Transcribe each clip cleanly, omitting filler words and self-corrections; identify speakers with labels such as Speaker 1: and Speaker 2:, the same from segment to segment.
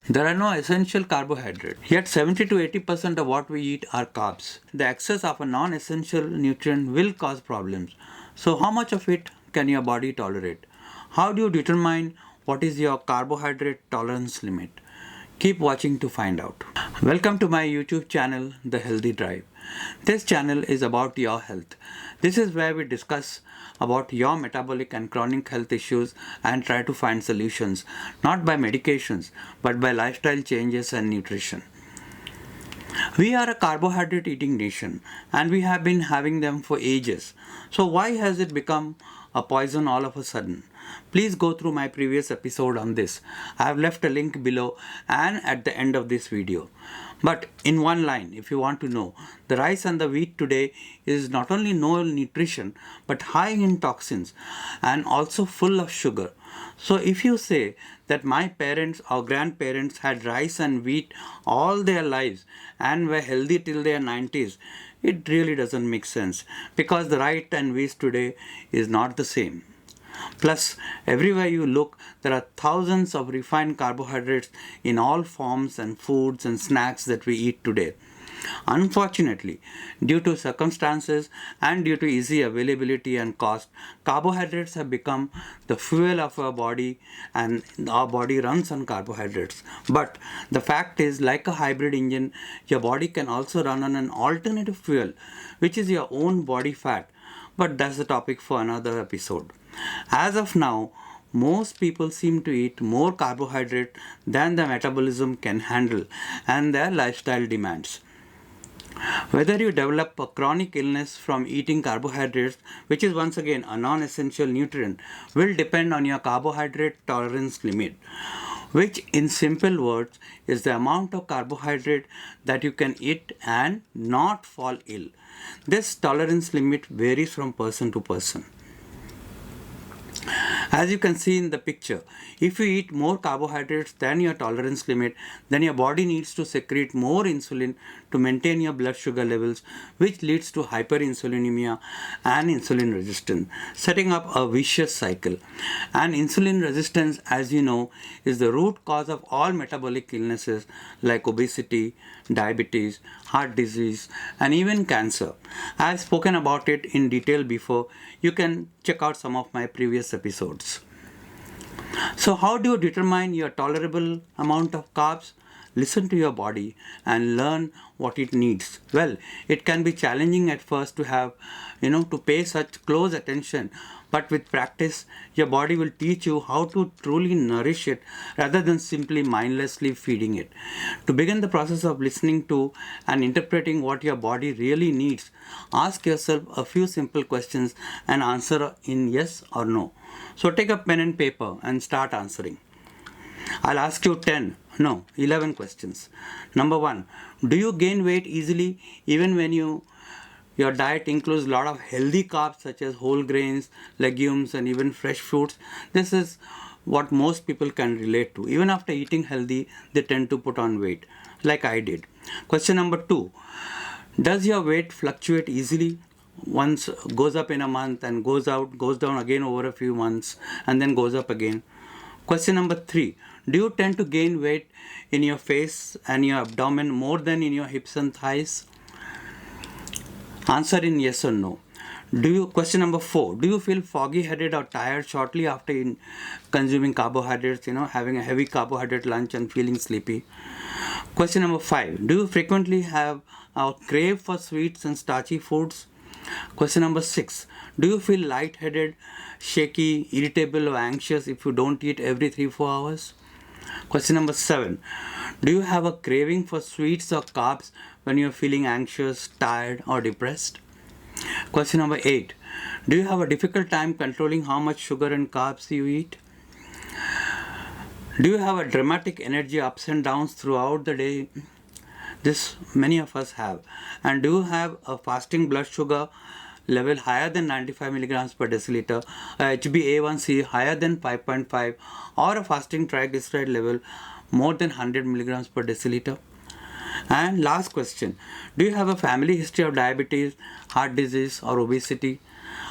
Speaker 1: There are no essential carbohydrates, yet 70 to 80% of what we eat are carbs. The excess of a non-essential nutrient will cause problems. So how much of it can your body tolerate? How do you determine what is your carbohydrate tolerance limit? Keep watching to find out. Welcome to my YouTube channel, The Healthy Drive. This channel is about your health. This is where we discuss about your metabolic and chronic health issues and try to find solutions, not by medications, but by lifestyle changes and nutrition. We are a carbohydrate eating nation and we have been having them for ages. So why has it become a poison all of a sudden? Please go through my previous episode on this. I have left a link below and at the end of this video. But in one line, if you want to know, the rice and the wheat today is not only low in nutrition but high in toxins and also full of sugar. So if you say that my parents or grandparents had rice and wheat all their lives and were healthy till their 90s, it really doesn't make sense because the rice and wheat today is not the same. Plus, everywhere you look, there are thousands of refined carbohydrates in all forms and foods and snacks that we eat today. Unfortunately, due to circumstances and due to easy availability and cost, carbohydrates have become the fuel of our body and our body runs on carbohydrates. But the fact is, like a hybrid engine, your body can also run on an alternative fuel, which is your own body fat. But that's the topic for another episode. As of now, most people seem to eat more carbohydrate than their metabolism can handle and their lifestyle demands. Whether you develop a chronic illness from eating carbohydrates, which is once again a non-essential nutrient, will depend on your carbohydrate tolerance limit, which in simple words is the amount of carbohydrate that you can eat and not fall ill. This tolerance limit varies from person to person. As you can see in the picture, if you eat more carbohydrates than your tolerance limit, then your body needs to secrete more insulin to maintain your blood sugar levels, which leads to hyperinsulinemia and insulin resistance, setting up a vicious cycle. And insulin resistance, as you know, is the root cause of all metabolic illnesses like obesity, diabetes, heart disease, and even cancer. I have spoken about it in detail before. You can check out some of my previous episodes. So how do you determine your tolerable amount of carbs? Listen to your body and learn what it needs. Well, it can be challenging at first to have, to pay such close attention. But with practice, your body will teach you how to truly nourish it rather than simply mindlessly feeding it. To begin the process of listening to and interpreting what your body really needs, ask yourself a few simple questions and answer in yes or no. So take a pen and paper and start answering. I'll ask you 11 questions. Number 1, do you gain weight easily even when your diet includes a lot of healthy carbs such as whole grains, legumes, and even fresh fruits? This is what most people can relate to. Even after eating healthy, they tend to put on weight, like I did. Question number 2, does your weight fluctuate easily? Once goes up in a month and goes down again over a few months and then goes up again. Question number 3, do you tend to gain weight in your face and your abdomen more than in your hips and thighs? Answer in yes or no. Question number 4, do you feel foggy headed or tired shortly after consuming carbohydrates, having a heavy carbohydrate lunch and feeling sleepy? Question number 5, do you frequently have a crave for sweets and starchy foods? Question number 6, do you feel lightheaded, shaky, irritable or anxious if you don't eat every 3-4 hours? Question number 7, do you have a craving for sweets or carbs when you're feeling anxious, tired or depressed? Question number 8, do you have a difficult time controlling how much sugar and carbs you eat? Do you have a dramatic energy ups and downs throughout the day? This many of us have. And do you have a fasting blood sugar level higher than 95 milligrams per deciliter, a HbA1c higher than 5.5, or a fasting triglyceride level more than 100 milligrams per deciliter? And last question, do you have a family history of diabetes, heart disease or obesity?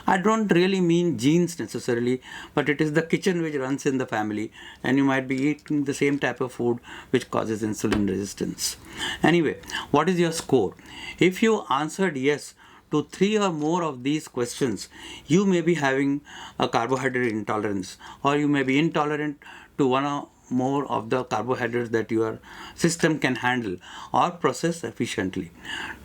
Speaker 1: I don't really mean genes necessarily, but it is the kitchen which runs in the family, and you might be eating the same type of food which causes insulin resistance. Anyway, what is your score? If you answered yes to 3 or more of these questions, you may be having a carbohydrate intolerance, or you may be intolerant to one or more of the carbohydrates that your system can handle or process efficiently.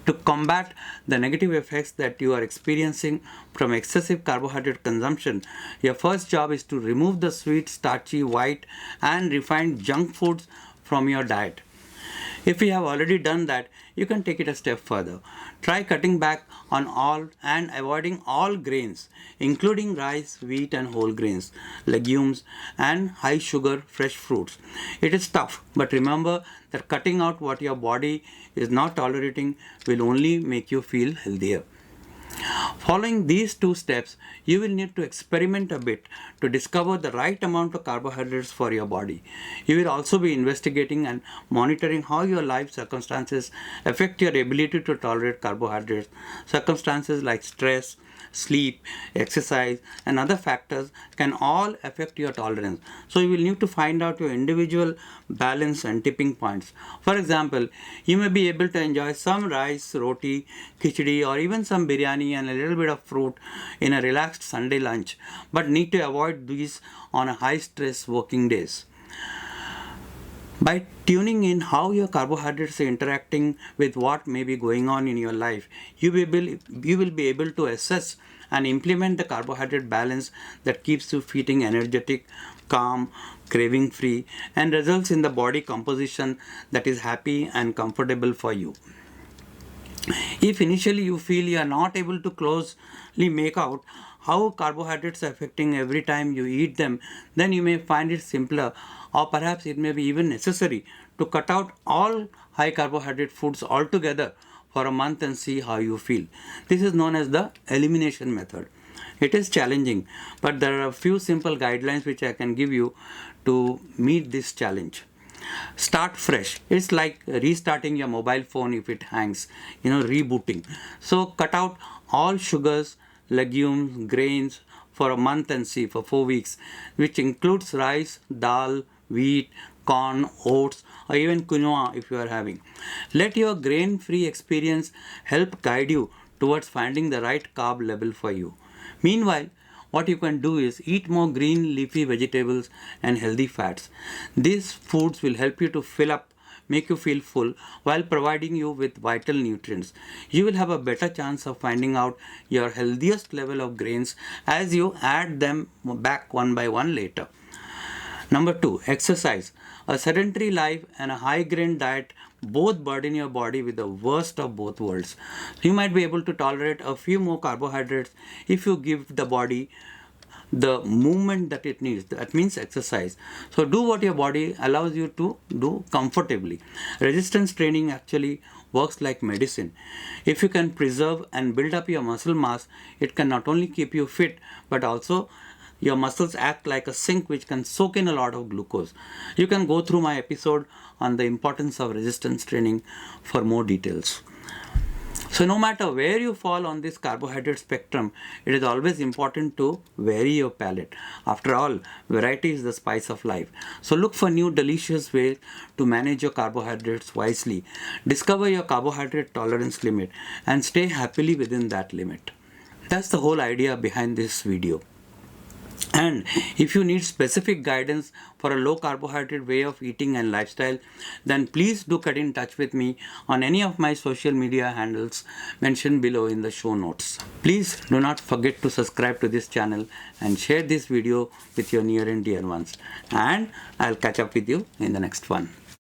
Speaker 1: To combat the negative effects that you are experiencing from excessive carbohydrate consumption, your first job is to remove the sweet, starchy, white, and refined junk foods from your diet. If you have already done that, you can take it a step further. Try cutting back on all and avoiding all grains, including rice, wheat, and whole grains, legumes, and high sugar fresh fruits. It is tough, but remember that cutting out what your body is not tolerating will only make you feel healthier. Following these 2 steps, you will need to experiment a bit to discover the right amount of carbohydrates for your body. You will also be investigating and monitoring how your life circumstances affect your ability to tolerate carbohydrates. Circumstances like stress, sleep, exercise, and other factors can all affect your tolerance. So you will need to find out your individual balance and tipping points. For example, you may be able to enjoy some rice, roti, khichdi, or even some biryani and a little bit of fruit in a relaxed Sunday lunch, but need to avoid these on a high stress working days. By tuning in how your carbohydrates are interacting with what may be going on in your life, you will be able to assess and implement the carbohydrate balance that keeps you feeling energetic, calm, craving-free, and results in the body composition that is happy and comfortable for you. If initially you feel you are not able to closely make out how carbohydrates are affecting every time you eat them, then you may find it simpler, or perhaps it may be even necessary to cut out all high carbohydrate foods altogether for a month and see how you feel. This is known as the elimination method. It is challenging, but there are a few simple guidelines which I can give you to meet this challenge. Start fresh. It's like restarting your mobile phone if it hangs, rebooting. So cut out all sugars, legumes, grains for a month and see for 4 weeks, which includes rice, dal, wheat, corn, oats, or even quinoa if you are having. Let your grain-free experience help guide you towards finding the right carb level for you. Meanwhile, what you can do is eat more green leafy vegetables and healthy fats. These foods will help you to fill up, make you feel full while providing you with vital nutrients. You will have a better chance of finding out your healthiest level of grains as you add them back one by one later. Number 2, exercise. A sedentary life and a high grain diet both burden your body with the worst of both worlds. You might be able to tolerate a few more carbohydrates if you give the body the movement that it needs. That means exercise. So do what your body allows you to do comfortably. Resistance training actually works like medicine. If you can preserve and build up your muscle mass, it can not only keep you fit, but also your muscles act like a sink which can soak in a lot of glucose. You can go through my episode on the importance of resistance training for more details. So no matter where you fall on this carbohydrate spectrum, it is always important to vary your palate. After all, variety is the spice of life. So look for new delicious ways to manage your carbohydrates wisely. Discover your carbohydrate tolerance limit and stay happily within that limit. That's the whole idea behind this video. And if you need specific guidance for a low carbohydrate way of eating and lifestyle, then please do get in touch with me on any of my social media handles mentioned below in the show notes. Please do not forget to subscribe to this channel and share this video with your near and dear ones. And I'll catch up with you in the next one.